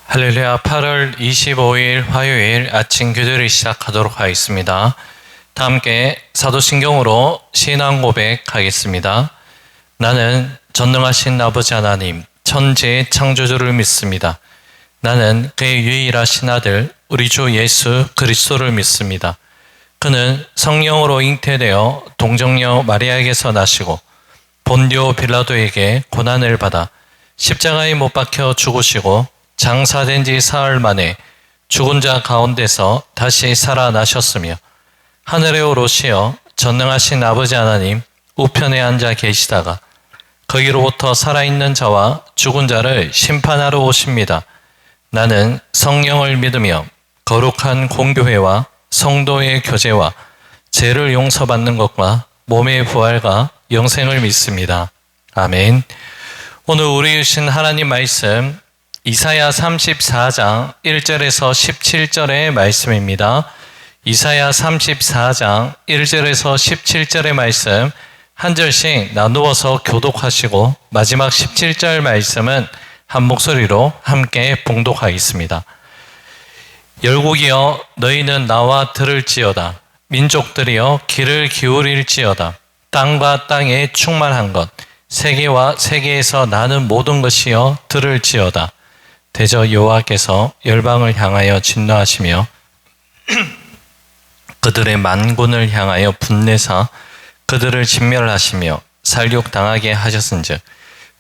할렐루야. 8월 25일 화요일 아침 기도를 시작하도록 하겠습니다. 다 함께 사도신경으로 신앙 고백하겠습니다. 나는 전능하신 아버지 하나님, 천지의 창조주를 믿습니다. 나는 그의 유일하신 아들 우리 주 예수 그리스도를 믿습니다. 그는 성령으로 잉태되어 동정녀 마리아에게서 나시고 본디오 빌라도에게 고난을 받아 십자가에 못 박혀 죽으시고 장사된 지 사흘 만에 죽은 자 가운데서 다시 살아나셨으며 하늘에 오르시어 전능하신 아버지 하나님 우편에 앉아 계시다가 거기로부터 살아있는 자와 죽은 자를 심판하러 오십니다. 나는 성령을 믿으며 거룩한 공교회와 성도의 교제와 죄를 용서받는 것과 몸의 부활과 영생을 믿습니다. 아멘. 오늘 우리 주신 하나님 말씀 이사야 34장 1절에서 17절의 말씀입니다. 이사야 34장 1절에서 17절의 말씀 한 절씩 나누어서 교독하시고 마지막 17절 말씀은 한 목소리로 함께 봉독하겠습니다. 열국이여 너희는 나와 들을지어다. 민족들이여 귀를 기울일지어다. 땅과 땅에 충만한 것 세계와 세계에서 나는 모든 것이여 들을지어다. 대저 여호와께서 열방을 향하여 진노하시며 그들의 만군을 향하여 분내사 그들을 진멸하시며 살육당하게 하셨은즉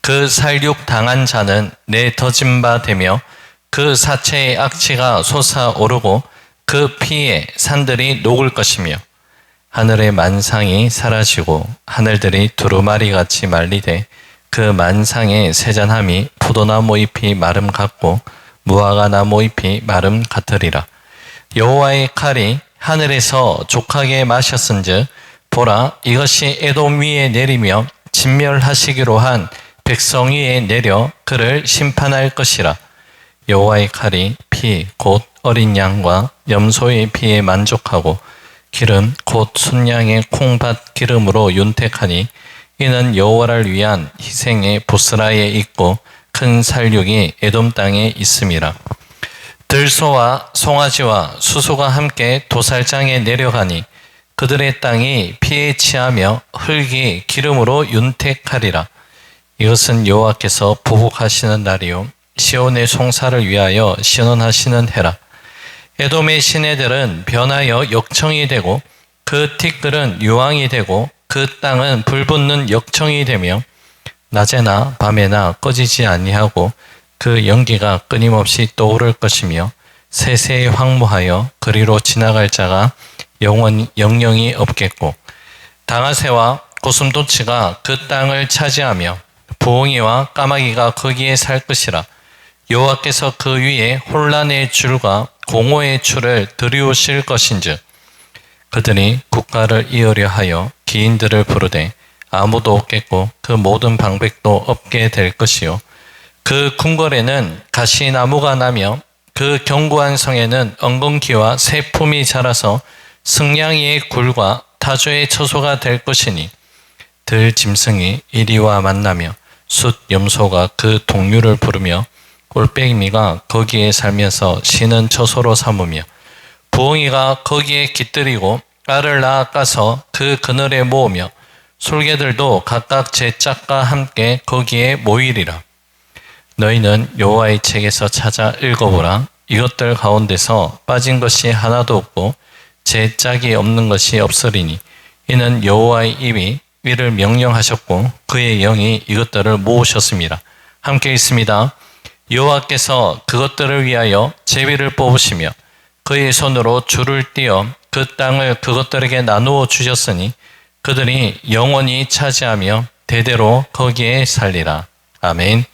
그 살육당한 자는 내 덫은 바 되며 그 사체의 악취가 솟아오르고 그 피에 산들이 녹을 것이며 하늘의 만상이 사라지고 하늘들이 두루마리같이 말리되 그 만상의 세잔함이 포도나무 잎이 마름 같고 무화과 나무 잎이 마름 같으리라. 여호와의 칼이 하늘에서 족하게 마셨은즉 보라 이것이 에돔 위에 내리며 진멸하시기로 한 백성 위에 내려 그를 심판할 것이라. 여호와의 칼이 피 곧 어린 양과 염소의 피에 만족하고 기름 곧 순양의 콩밭 기름으로 윤택하니 이는 여호와를 위한 희생의 보스라에 있고 큰 살육이 에돔 땅에 있음이라. 들소와 송아지와 수소가 함께 도살장에 내려가니 그들의 땅이 피에 취하며 흙이 기름으로 윤택하리라. 이것은 여호와께서 보복하시는 날이요 시온의 송사를 위하여 신원하시는 해라. 에돔의 시내들은 변하여 역청이 되고 그 티끌은 유황이 되고 그 땅은 불붙는 역청이 되며 낮에나 밤에나 꺼지지 아니하고 그 연기가 끊임없이 떠오를 것이며 세세에 황무하여 그리로 지나갈 자가 영영이 없겠고 당아새와 고슴도치가 그 땅을 차지하며 부엉이와 까마귀가 거기에 살 것이라. 여호와께서 그 위에 혼란의 줄과 공허의 줄을 들이우실 것인즉 그들이 국가를 이으려 하여 기인들을 부르되 아무도 없겠고 그 모든 방백도 없게 될 것이요 그 궁궐에는 가시나무가 나며 그 견고한 성에는 엉겅퀴와 새품이 자라서 승냥이의 굴과 타조의 처소가 될 것이니 들 짐승이 이리와 만나며 숫 염소가 그 동류를 부르며 올빼미가 거기에 살면서 쉬는 처소로 삼으며 부엉이가 거기에 깃들이고 알을 낳아 까서 그 그늘에 모으며 솔개들도 각각 제 짝과 함께 거기에 모이리라. 너희는 여호와의 책에서 찾아 읽어보라. 이것들 가운데서 빠진 것이 하나도 없고 제 짝이 없는 것이 없으리니 이는 여호와의 입이 이를 명령하셨고 그의 영이 이것들을 모으셨습니다. 함께 읽습니다. 여호와께서 그것들을 위하여 제비를 뽑으시며 그의 손으로 줄을 띄어 그 땅을 그것들에게 나누어 주셨으니 그들이 영원히 차지하며 대대로 거기에 살리라. 아멘.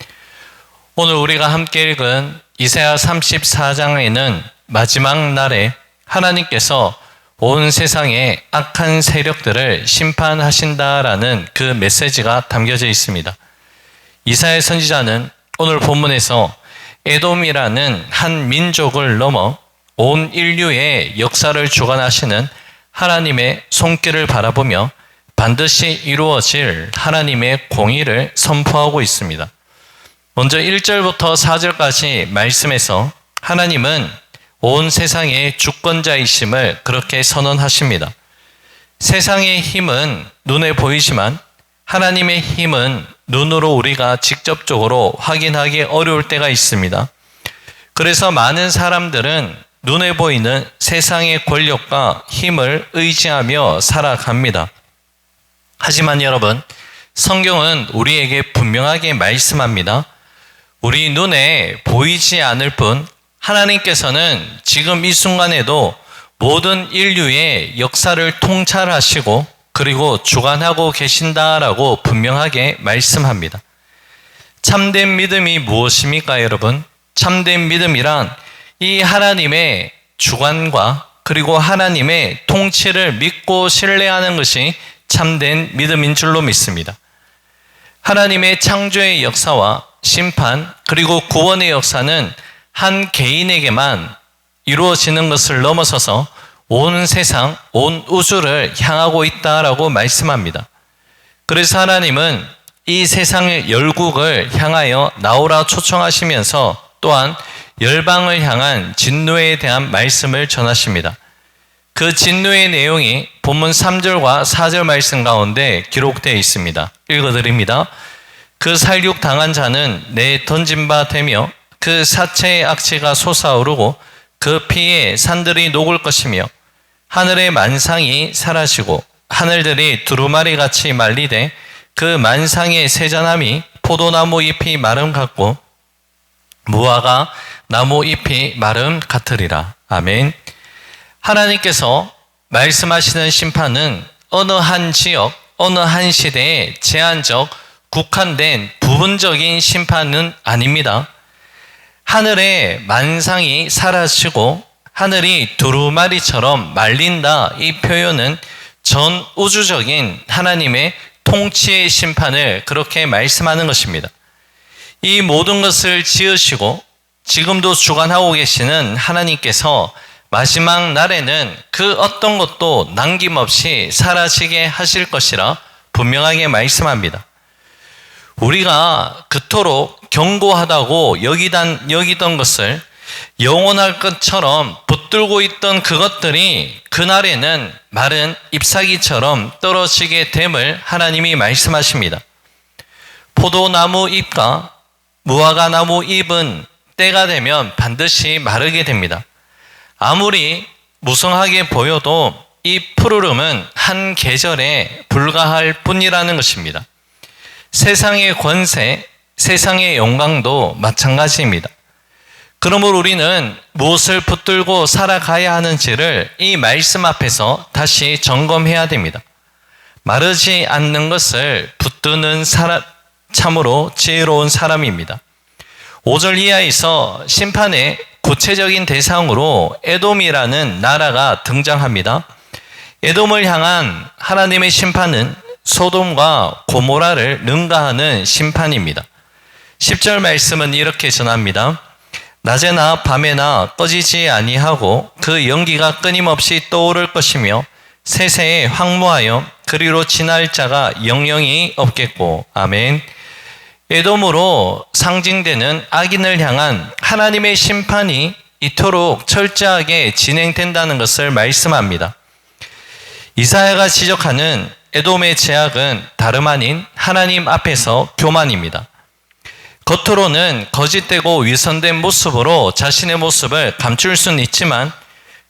오늘 우리가 함께 읽은 이사야 34장에는 마지막 날에 하나님께서 온 세상의 악한 세력들을 심판하신다라는 그 메시지가 담겨져 있습니다. 이사야 선지자는 오늘 본문에서 에돔이라는 한 민족을 넘어 온 인류의 역사를 주관하시는 하나님의 손길을 바라보며 반드시 이루어질 하나님의 공의를 선포하고 있습니다. 먼저 1절부터 4절까지 말씀에서 하나님은 온 세상의 주권자이심을 그렇게 선언하십니다. 세상의 힘은 눈에 보이지만 하나님의 힘은 눈으로 우리가 직접적으로 확인하기 어려울 때가 있습니다. 그래서 많은 사람들은 눈에 보이는 세상의 권력과 힘을 의지하며 살아갑니다. 하지만 여러분, 성경은 우리에게 분명하게 말씀합니다. 우리 눈에 보이지 않을 뿐 하나님께서는 지금 이 순간에도 모든 인류의 역사를 통찰하시고 그리고 주관하고 계신다라고 분명하게 말씀합니다. 참된 믿음이 무엇입니까, 여러분? 참된 믿음이란 이 하나님의 주관과 그리고 하나님의 통치를 믿고 신뢰하는 것이 참된 믿음인 줄로 믿습니다. 하나님의 창조의 역사와 심판 그리고 구원의 역사는 한 개인에게만 이루어지는 것을 넘어서서 온 세상, 온 우주를 향하고 있다라고 말씀합니다. 그래서 하나님은 이 세상의 열국을 향하여 나오라 초청하시면서 또한 열방을 향한 진노에 대한 말씀을 전하십니다. 그 진노의 내용이 본문 3절과 4절 말씀 가운데 기록되어 있습니다. 읽어드립니다. 그 살육 당한 자는 내 던진 바 되며 그 사체의 악취가 솟아오르고 그 피에 산들이 녹을 것이며 하늘의 만상이 사라지고 하늘들이 두루마리 같이 말리되 그 만상의 세잔함이 포도나무 잎이 마름 같고 무화과 나무 잎이 마름 같으리라. 아멘. 하나님께서 말씀하시는 심판은 어느 한 지역, 어느 한 시대에 제한적, 국한된 부분적인 심판은 아닙니다. 하늘의 만상이 사라지고 하늘이 두루마리처럼 말린다, 이 표현은 전 우주적인 하나님의 통치의 심판을 그렇게 말씀하는 것입니다. 이 모든 것을 지으시고 지금도 주관하고 계시는 하나님께서 마지막 날에는 그 어떤 것도 남김없이 사라지게 하실 것이라 분명하게 말씀합니다. 우리가 그토록 견고하다고 여기던 것을 영원할 것처럼 붙들고 있던 그것들이 그날에는 마른 잎사귀처럼 떨어지게 됨을 하나님이 말씀하십니다. 포도나무 잎과 무화과 나무 잎은 때가 되면 반드시 마르게 됩니다. 아무리 무성하게 보여도 이 푸르름은 한 계절에 불과할 뿐이라는 것입니다. 세상의 권세, 세상의 영광도 마찬가지입니다. 그러므로 우리는 무엇을 붙들고 살아가야 하는지를 이 말씀 앞에서 다시 점검해야 됩니다. 마르지 않는 것을 붙드는 사람, 참으로 지혜로운 사람입니다. 5절 이하에서 심판의 구체적인 대상으로 에돔이라는 나라가 등장합니다. 에돔을 향한 하나님의 심판은 소돔과 고모라를 능가하는 심판입니다. 10절 말씀은 이렇게 전합니다. 낮에나 밤에나 꺼지지 아니하고 그 연기가 끊임없이 떠오를 것이며 세세에 황무하여 그리로 지날 자가 영영이 없겠고. 아멘. 에돔으로 상징되는 악인을 향한 하나님의 심판이 이토록 철저하게 진행된다는 것을 말씀합니다. 이사야가 지적하는 에돔의 죄악은 다름 아닌 하나님 앞에서 교만입니다. 겉으로는 거짓되고 위선된 모습으로 자신의 모습을 감출 수는 있지만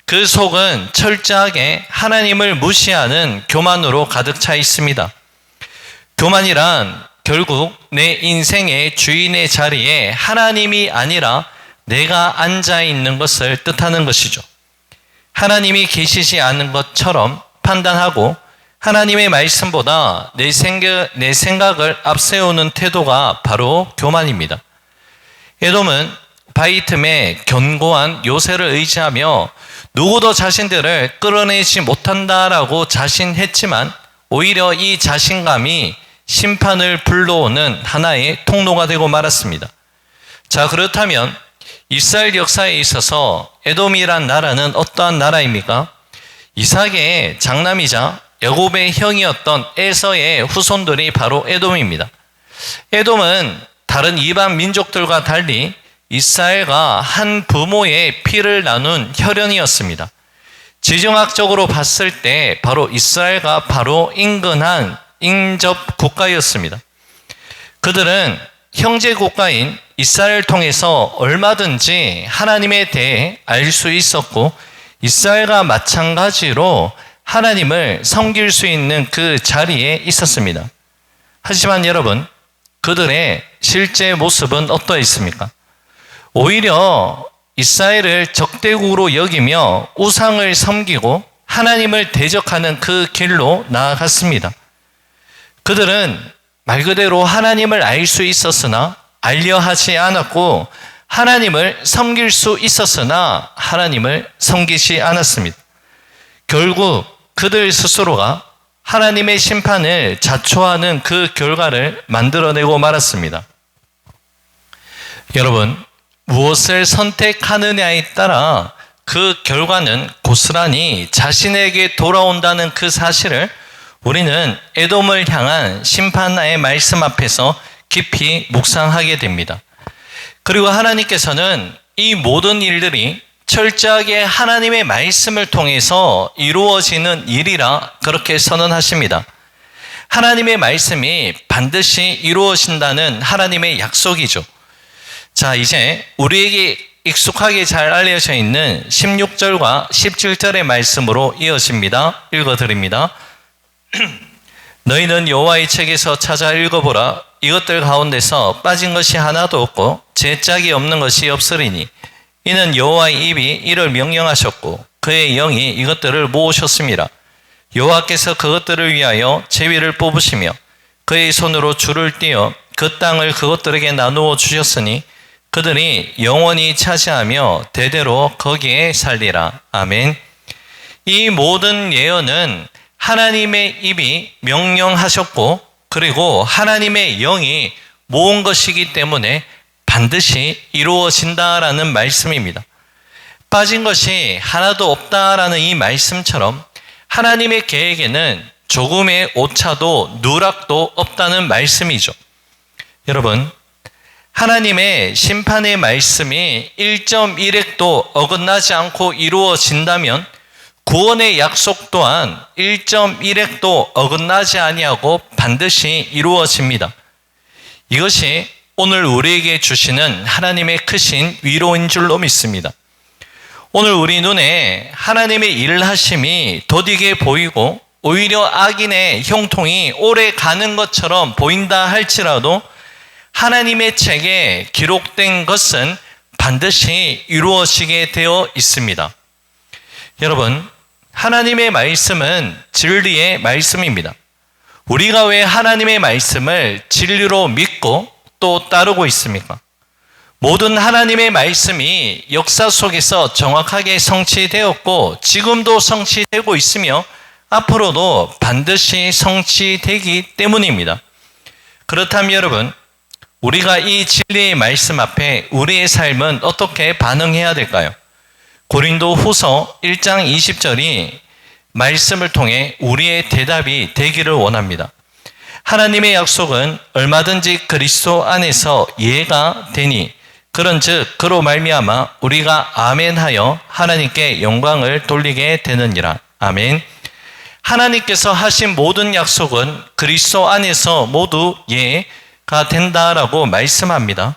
그 속은 철저하게 하나님을 무시하는 교만으로 가득 차 있습니다. 교만이란 결국 내 인생의 주인의 자리에 하나님이 아니라 내가 앉아 있는 것을 뜻하는 것이죠. 하나님이 계시지 않은 것처럼 판단하고 하나님의 말씀보다 내 생각을 앞세우는 태도가 바로 교만입니다. 에돔은 바위 틈에 견고한 요새를 의지하며 누구도 자신들을 끌어내지 못한다라고 자신했지만 오히려 이 자신감이 심판을 불러오는 하나의 통로가 되고 말았습니다. 자, 그렇다면 이스라엘 역사에 있어서 에돔이란 나라는 어떠한 나라입니까? 이삭의 장남이자 야곱의 형이었던 에서의 후손들이 바로 에돔입니다. 에돔은 다른 이방 민족들과 달리 이스라엘과 한 부모의 피를 나눈 혈연이었습니다. 지정학적으로 봤을 때 바로 이스라엘과 바로 인근한 인접 국가였습니다. 그들은 형제 국가인 이스라엘을 통해서 얼마든지 하나님에 대해 알 수 있었고 이스라엘과 마찬가지로 하나님을 섬길 수 있는 그 자리에 있었습니다. 하지만 여러분, 그들의 실제 모습은 어떠했습니까? 오히려 이스라엘을 적대국으로 여기며 우상을 섬기고 하나님을 대적하는 그 길로 나아갔습니다. 그들은 말 그대로 하나님을 알 수 있었으나 알려 하지 않았고 하나님을 섬길 수 있었으나 하나님을 섬기지 않았습니다. 결국 그들 스스로가 하나님의 심판을 자초하는 그 결과를 만들어내고 말았습니다. 여러분, 무엇을 선택하느냐에 따라 그 결과는 고스란히 자신에게 돌아온다는 그 사실을 우리는 에돔을 향한 심판의 말씀 앞에서 깊이 묵상하게 됩니다. 그리고 하나님께서는 이 모든 일들이 철저하게 하나님의 말씀을 통해서 이루어지는 일이라 그렇게 선언하십니다. 하나님의 말씀이 반드시 이루어진다는 하나님의 약속이죠. 자, 이제 우리에게 익숙하게 잘 알려져 있는 16절과 17절의 말씀으로 이어집니다. 읽어드립니다. 너희는 여호와의 책에서 찾아 읽어보라. 이것들 가운데서 빠진 것이 하나도 없고 제짝이 없는 것이 없으리니 이는 여호와의 입이 이를 명령하셨고 그의 영이 이것들을 모으셨습니다. 여호와께서 그것들을 위하여 제위를 뽑으시며 그의 손으로 줄을 띄어 그 땅을 그것들에게 나누어 주셨으니 그들이 영원히 차지하며 대대로 거기에 살리라. 아멘. 이 모든 예언은 하나님의 입이 명령하셨고 그리고 하나님의 영이 모은 것이기 때문에 반드시 이루어진다라는 말씀입니다. 빠진 것이 하나도 없다라는 이 말씀처럼 하나님의 계획에는 조금의 오차도 누락도 없다는 말씀이죠. 여러분, 하나님의 심판의 말씀이 1.1획도 어긋나지 않고 이루어진다면 구원의 약속 또한 1.1획도 어긋나지 아니하고 반드시 이루어집니다. 이것이 오늘 우리에게 주시는 하나님의 크신 위로인 줄로 믿습니다. 오늘 우리 눈에 하나님의 일하심이 더디게 보이고 오히려 악인의 형통이 오래 가는 것처럼 보인다 할지라도 하나님의 책에 기록된 것은 반드시 이루어지게 되어 있습니다. 여러분, 하나님의 말씀은 진리의 말씀입니다. 우리가 왜 하나님의 말씀을 진리로 믿고 또 따르고 있습니까? 모든 하나님의 말씀이 역사 속에서 정확하게 성취되었고 지금도 성취되고 있으며 앞으로도 반드시 성취되기 때문입니다. 그렇다면 여러분, 우리가 이 진리의 말씀 앞에 우리의 삶은 어떻게 반응해야 될까요? 고린도 후서 1장 20절이 말씀을 통해 우리의 대답이 되기를 원합니다. 하나님의 약속은 얼마든지 그리스도 안에서 예가 되니 그런즉 그로 말미암아 우리가 아멘하여 하나님께 영광을 돌리게 되느니라. 아멘. 하나님께서 하신 모든 약속은 그리스도 안에서 모두 예가 된다라고 말씀합니다.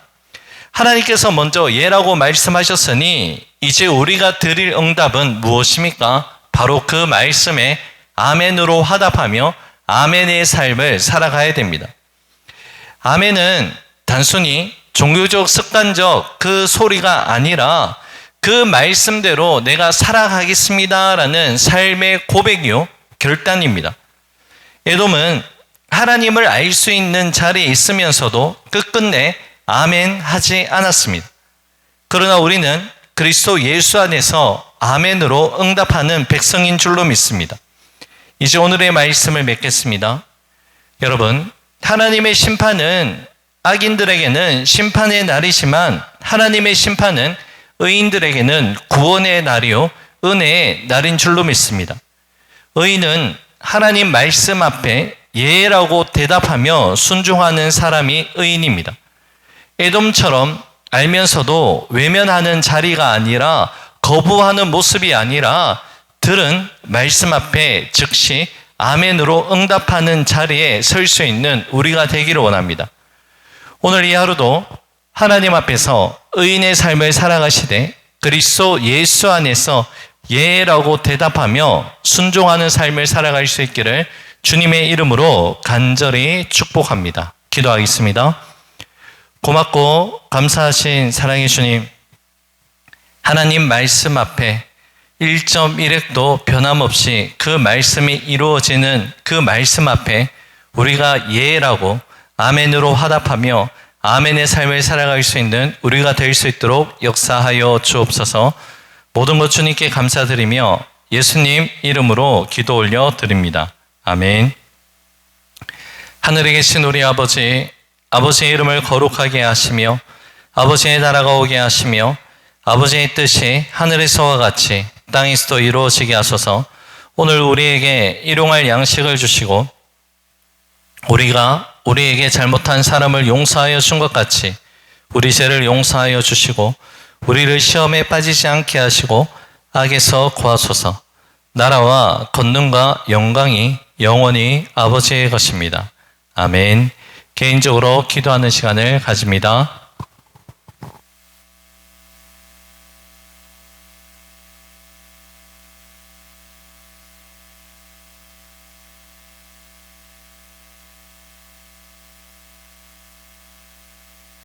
하나님께서 먼저 예라고 말씀하셨으니 이제 우리가 드릴 응답은 무엇입니까? 바로 그 말씀에 아멘으로 화답하며 아멘의 삶을 살아가야 됩니다. 아멘은 단순히 종교적 습관적 그 소리가 아니라 그 말씀대로 내가 살아가겠습니다라는 삶의 고백이요 결단입니다. 에돔은 하나님을 알 수 있는 자리에 있으면서도 끝끝내 아멘 하지 않았습니다. 그러나 우리는 그리스도 예수 안에서 아멘으로 응답하는 백성인 줄로 믿습니다. 이제 오늘의 말씀을 맺겠습니다. 여러분, 하나님의 심판은 악인들에게는 심판의 날이지만 하나님의 심판은 의인들에게는 구원의 날이요 은혜의 날인 줄로 믿습니다. 의인은 하나님 말씀 앞에 예라고 대답하며 순종하는 사람이 의인입니다. 에돔처럼 알면서도 외면하는 자리가 아니라 거부하는 모습이 아니라 들은 말씀 앞에 즉시 아멘으로 응답하는 자리에 설 수 있는 우리가 되기를 원합니다. 오늘 이 하루도 하나님 앞에서 의인의 삶을 살아가시되 그리스도 예수 안에서 예라고 대답하며 순종하는 삶을 살아갈 수 있기를 주님의 이름으로 간절히 축복합니다. 기도하겠습니다. 고맙고 감사하신 사랑의 주님, 하나님 말씀 앞에 1.1획도 변함없이 그 말씀이 이루어지는 그 말씀 앞에 우리가 예라고 아멘으로 화답하며 아멘의 삶을 살아갈 수 있는 우리가 될 수 있도록 역사하여 주옵소서. 모든 것 주님께 감사드리며 예수님 이름으로 기도 올려 드립니다. 아멘. 하늘에 계신 우리 아버지, 아버지의 이름을 거룩하게 하시며 아버지의 나라가 오게 하시며 아버지의 뜻이 하늘에서와 같이 땅에서도 이루어지게 하소서. 오늘 우리에게 일용할 양식을 주시고 우리가 우리에게 잘못한 사람을 용서하여 준 것 같이 우리 죄를 용서하여 주시고 우리를 시험에 빠지지 않게 하시고 악에서 구하소서. 나라와 권능과 영광이 영원히 아버지의 것입니다. 아멘. 개인적으로 기도하는 시간을 가집니다.